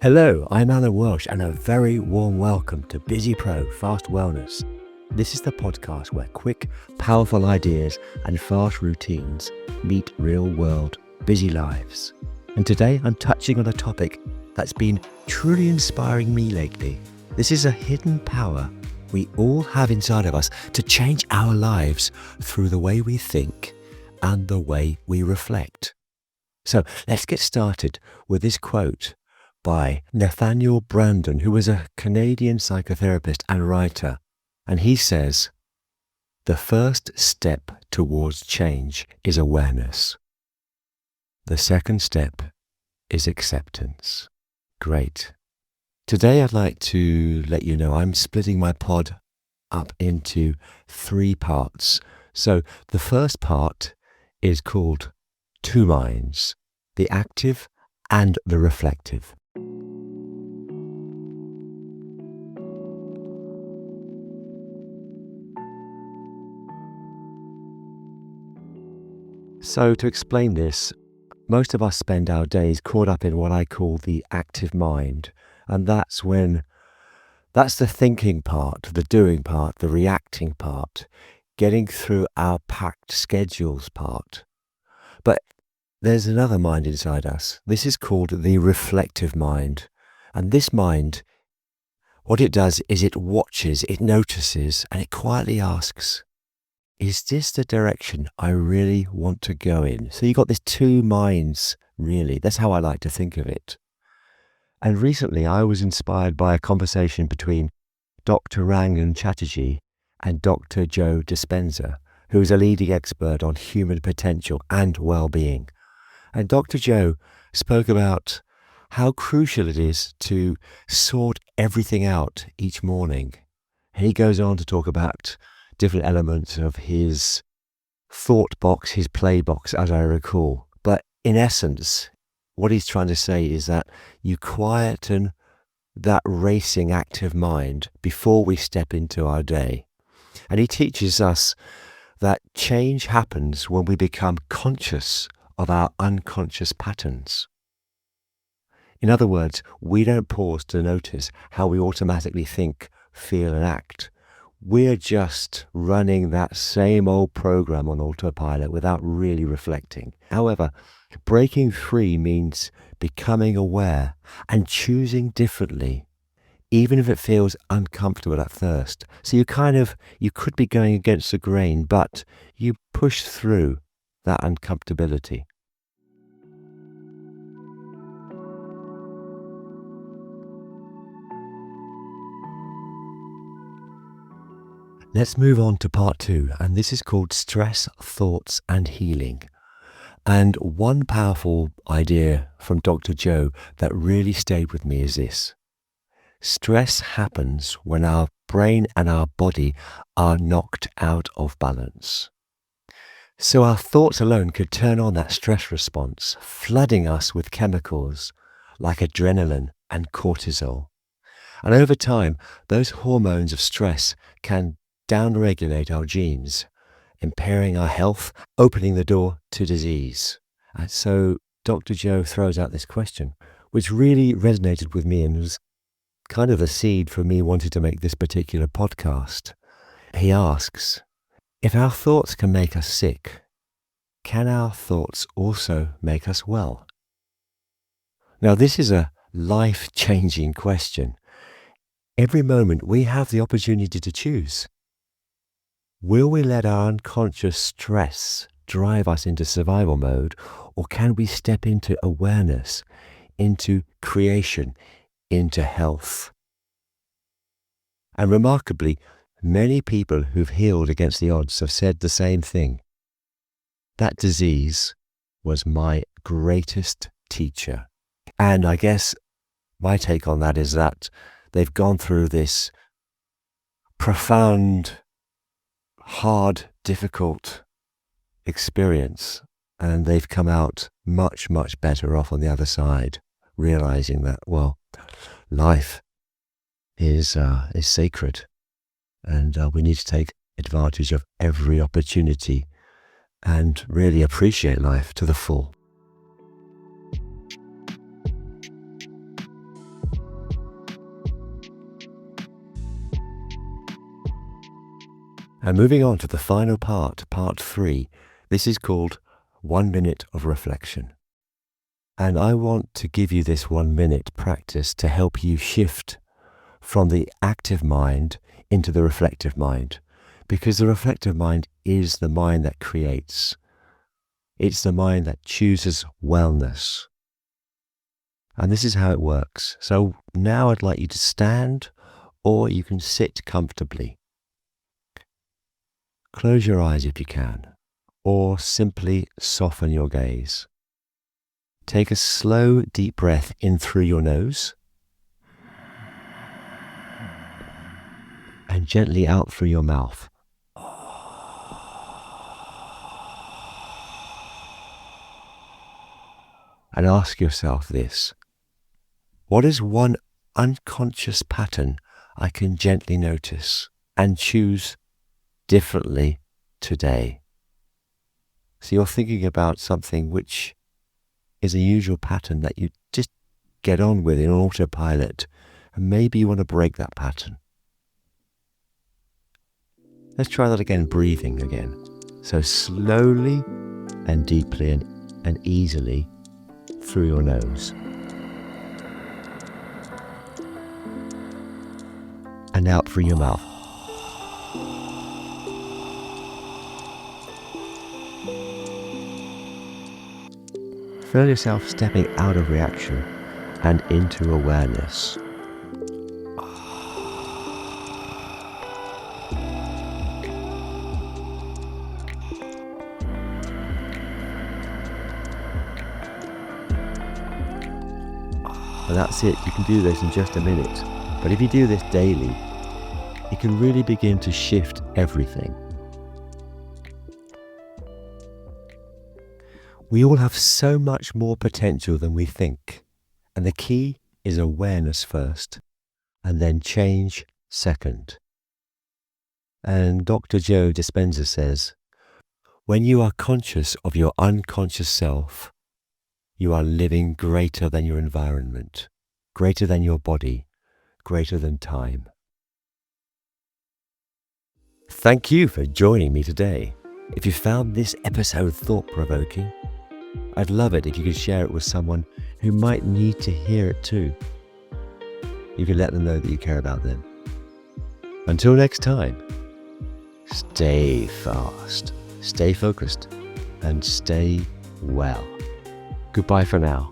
Hello, I'm Alan Welsh, and a very warm welcome to Busy Pro Fast Wellness. This is the podcast where quick, powerful ideas and fast routines meet real-world busy lives. And today I'm touching on a topic that's been truly inspiring me lately. This is a hidden power we all have inside of us to change our lives through the way we think and the way we reflect. So let's get started with this quote by Nathaniel Branden, who was a Canadian psychotherapist and writer. And he says, "The first step towards change is awareness. The second step is acceptance." Great. Today I'd like to let you know I'm splitting my pod up into 3 parts. So the first part is called Two Minds, the active and the reflective. So to explain this, most of us spend our days caught up in what I call the active mind. And that's the thinking part, the doing part, the reacting part, getting through our packed schedules part. But there's another mind inside us. This is called the reflective mind. And this mind, what it does is it watches, it notices, and it quietly asks, is this the direction I really want to go in? So you've got these two minds, really. That's how I like to think of it. And recently I was inspired by a conversation between Dr. Rangan Chatterjee and Dr. Joe Dispenza, who is a leading expert on human potential and well-being. And Dr. Joe spoke about how crucial it is to sort everything out each morning. And he goes on to talk about different elements of his thought box, his play box, as I recall. But in essence, what he's trying to say is that you quieten that racing active mind before we step into our day. And he teaches us that change happens when we become conscious of our unconscious patterns. In other words, we don't pause to notice how we automatically think, feel and act. We're just running that same old program on autopilot without really reflecting. However, breaking free means becoming aware and choosing differently, even if it feels uncomfortable at first. So you could be going against the grain, but you push through that uncomfortability. Let's move on to part 2, and this is called Stress, Thoughts and Healing. And one powerful idea from Dr. Joe that really stayed with me is this. Stress happens when our brain and our body are knocked out of balance. So our thoughts alone could turn on that stress response, flooding us with chemicals like adrenaline and cortisol. And over time, those hormones of stress can downregulate our genes, impairing our health, opening the door to disease. And so Dr. Joe throws out this question, which really resonated with me and was kind of the seed for me wanting to make this particular podcast. He asks, if our thoughts can make us sick, can our thoughts also make us well? Now, this is a life-changing question. Every moment we have the opportunity to choose. Will we let our unconscious stress drive us into survival mode, or can we step into awareness, into creation, into health? And remarkably, many people who've healed against the odds have said the same thing. That disease was my greatest teacher. And I guess my take on that is that they've gone through this profound, hard, difficult experience, and they've come out much, much better off on the other side, realizing that, well, life is sacred, and we need to take advantage of every opportunity and really appreciate life to the full. And moving on to the final part, part 3, this is called 1 minute of reflection. And I want to give you this 1 minute practice to help you shift from the active mind into the reflective mind. Because the reflective mind is the mind that creates. It's the mind that chooses wellness. And this is how it works. So now I'd like you to stand, or you can sit comfortably. Close your eyes if you can, or simply soften your gaze. Take a slow, deep breath in through your nose and gently out through your mouth. And ask yourself this: what is one unconscious pattern I can gently notice and choose differently today? So you're thinking about something which is a usual pattern that you just get on with in autopilot, and maybe you want to break that pattern. Let's try that again, breathing again. So slowly and deeply and easily through your nose. And out through your mouth. Feel yourself stepping out of reaction and into awareness. And that's it. You can do this in just a minute. But if you do this daily, you can really begin to shift everything. We all have so much more potential than we think. And the key is awareness first, and then change second. And Dr. Joe Dispenza says, when you are conscious of your unconscious self, you are living greater than your environment, greater than your body, greater than time. Thank you for joining me today. If you found this episode thought-provoking, I'd love it if you could share it with someone who might need to hear it too. You can let them know that you care about them. Until next time, stay fast, stay focused, and stay well. Goodbye for now.